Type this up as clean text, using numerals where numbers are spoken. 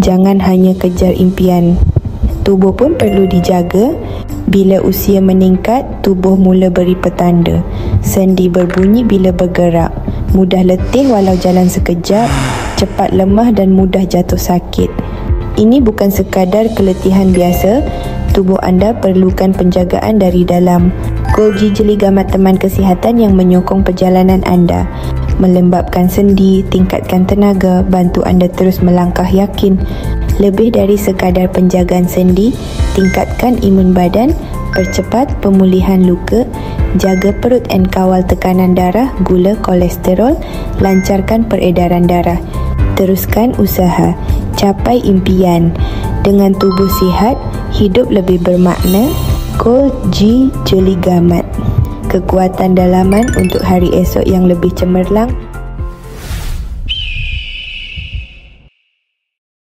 Jangan hanya kejar impian. Tubuh pun perlu dijaga. Bila usia meningkat, tubuh mula beri petanda. Sendi berbunyi bila bergerak. Mudah letih walau jalan sekejap. Cepat lemah dan mudah jatuh sakit. Ini bukan sekadar keletihan biasa. Tubuh anda perlukan penjagaan dari dalam. Golgi Jeli Gamat teman kesihatan yang menyokong perjalanan anda, melembabkan sendi, tingkatkan tenaga, bantu anda terus melangkah yakin. Lebih dari sekadar penjagaan sendi, tingkatkan imun badan, percepat pemulihan luka, jaga perut dan kawal tekanan darah, gula, kolesterol, lancarkan peredaran darah. Teruskan usaha, capai impian. Dengan tubuh sihat, hidup lebih bermakna. Golgi Jeli Gamat. Kekuatan dalaman untuk hari esok yang lebih cemerlang.